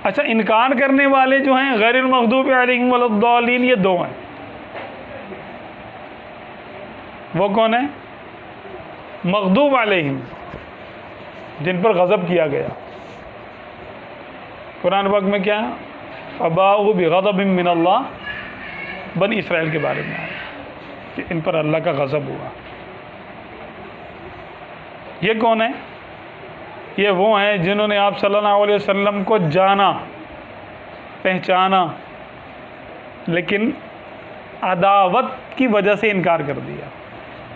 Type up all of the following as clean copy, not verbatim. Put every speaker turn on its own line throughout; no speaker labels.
اچھا، انکار کرنے والے جو ہیں غیر المغضوب علیہم ولا الضالین، یہ دو ہیں. وہ کون ہیں؟ مغضوب علیہم، جن پر غضب کیا گیا. قرآن پاک میں کیا فباؤوا بغضب من اللہ، بنی اسرائیل کے بارے میں آیا کہ ان پر اللہ کا غضب ہوا. یہ کون ہے؟ یہ وہ ہیں جنہوں نے آپ صلی اللہ علیہ وسلم کو جانا، پہچانا، لیکن عداوت کی وجہ سے انکار کر دیا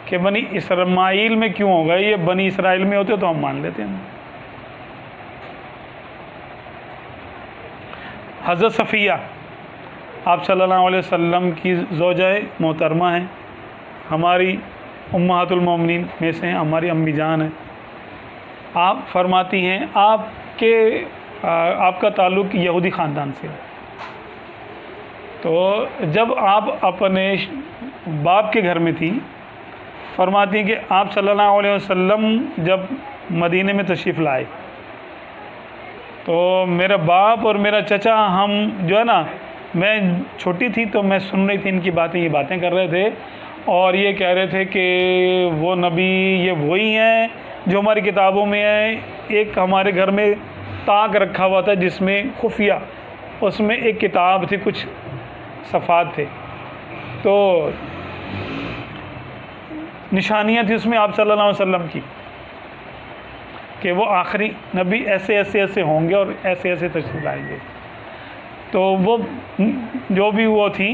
کہ بنی اسماعیل میں کیوں ہوگا، یہ بنی اسرائیل میں ہوتے تو ہم مان لیتے ہیں. حضرت صفیہ آپ صلی اللہ علیہ وسلم کی زوجہ محترمہ ہیں، ہماری امہات المومنین میں سے ہیں، ہماری امی جان ہیں. آپ فرماتی ہیں آپ کا تعلق یہودی خاندان سے ہے. تو جب آپ اپنے باپ کے گھر میں تھی، فرماتی ہیں کہ آپ صلی اللہ علیہ وسلم جب مدینے میں تشریف لائے تو میرا باپ اور میرا چچا، ہم جو ہے نا، میں چھوٹی تھی تو میں سن رہی تھی ان کی باتیں، یہ باتیں کر رہے تھے اور یہ کہہ رہے تھے کہ وہ نبی یہ وہی ہیں جو ہماری کتابوں میں ہیں. ایک ہمارے گھر میں تاک رکھا ہوا تھا جس میں خفیہ، اس میں ایک کتاب تھی، کچھ صفحات تھے، تو نشانیاں تھیں اس میں آپ صلی اللہ علیہ وسلم کی کہ وہ آخری نبی ایسے ایسے ایسے ہوں گے اور ایسے ایسے تشریف لائیں گے. تو وہ جو بھی وہ تھیں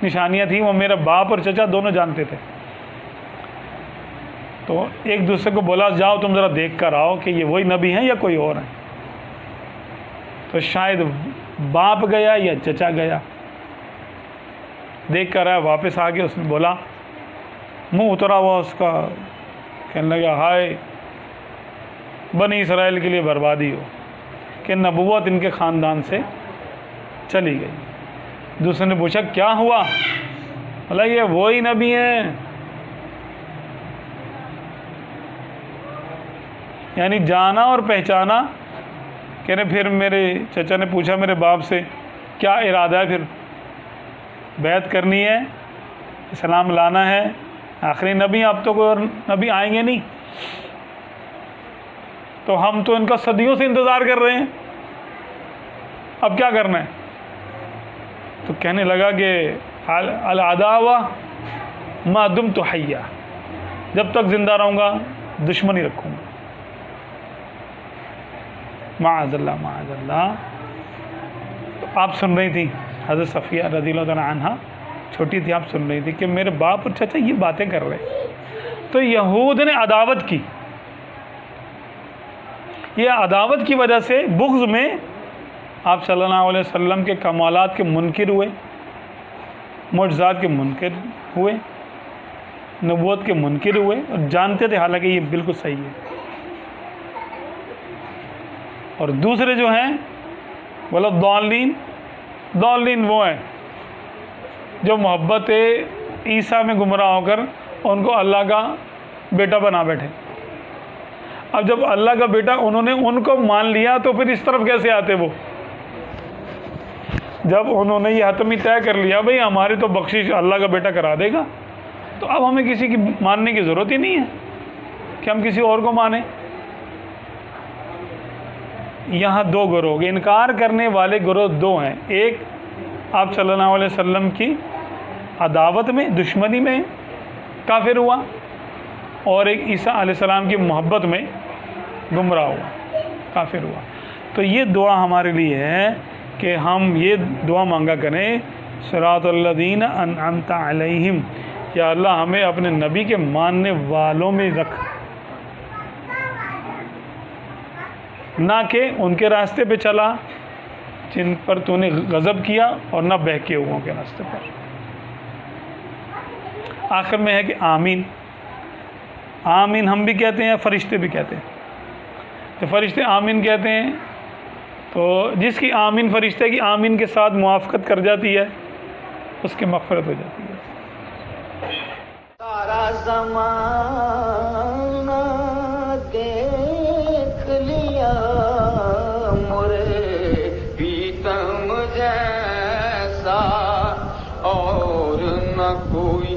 نشانیاں تھیں، وہ میرا باپ اور چچا دونوں جانتے تھے. تو ایک دوسرے کو بولا جاؤ تم ذرا دیکھ کر آؤ کہ یہ وہی نبی ہیں یا کوئی اور ہیں. تو شاید باپ گیا یا چچا گیا، دیکھ کر آیا، واپس آ کے اس نے بولا، منہ اترا ہوا اس کا، کہنے لگا ہائے بنی اسرائیل کے لیے بربادی ہو کہ نبوت ان کے خاندان سے چلی گئی. دوسرے نے پوچھا کیا ہوا؟ بولا یہ وہی نبی ہیں. یعنی جانا اور پہچانا. کہنے پھر میرے چچا نے پوچھا میرے باپ سے کیا ارادہ ہے، پھر بیعت کرنی ہے، اسلام لانا ہے، آخری نبی، اب تو کوئی اور نبی آئیں گے نہیں، تو ہم تو ان کا صدیوں سے انتظار کر رہے ہیں، اب کیا کرنا ہے؟ تو کہنے لگا کہ العداوہ ما دمت حیا، جب تک زندہ رہوں گا دشمنی رکھوں گا. معاذ اللہ معاذ اللہ. تو آپ سن رہی تھی حضرت صفیہ رضی اللہ تعالیٰ عنہا چھوٹی تھی، آپ سن رہی تھی کہ میرے باپ اور چچا یہ باتیں کر رہے. تو یہود نے عداوت کی، یہ عداوت کی وجہ سے بغض میں آپ صلی اللہ علیہ وسلم کے کمالات کے منکر ہوئے، معجزات کے منکر ہوئے، نبوت کے منکر ہوئے، اور جانتے تھے حالانکہ یہ بالکل صحیح ہے. اور دوسرے جو ہیں ولا الضالین، ضالین وہ ہیں جو محبت عیسیٰ میں گمراہ ہو کر ان کو اللہ کا بیٹا بنا بیٹھے. اب جب اللہ کا بیٹا انہوں نے ان کو مان لیا تو پھر اس طرف کیسے آتے؟ وہ جب انہوں نے یہ حتمی طے کر لیا بھئی ہماری تو بخشش اللہ کا بیٹا کرا دے گا، تو اب ہمیں کسی کی ماننے کی ضرورت ہی نہیں ہے کہ ہم کسی اور کو مانیں. یہاں دو گروہ، انکار کرنے والے گروہ دو ہیں. ایک آپ صلی اللہ علیہ وسلم کی عداوت میں، دشمنی میں کافر ہوا، اور ایک عیسیٰ علیہ السلام کی محبت میں گمراہ ہوا، کافر ہوا. تو یہ دعا ہمارے لیے ہے کہ ہم یہ دعا مانگا کریں، صراط الذین انعمت علیہم، یا اللہ ہمیں اپنے نبی کے ماننے والوں میں رکھ، نہ کہ ان کے راستے پہ چلا جن پر تو نے غضب کیا، اور نہ بہکے ہوں کے راستے پر. آخر میں ہے کہ آمین. آمین ہم بھی کہتے ہیں، فرشتے بھی کہتے ہیں. تو فرشتے آمین کہتے ہیں، تو جس کی آمین فرشتے کی آمین کے ساتھ موافقت کر جاتی ہے اس کی مغفرت ہو جاتی ہے.
سارا زمانہ دیکھ لیا مرے خدا اور نہ کوئی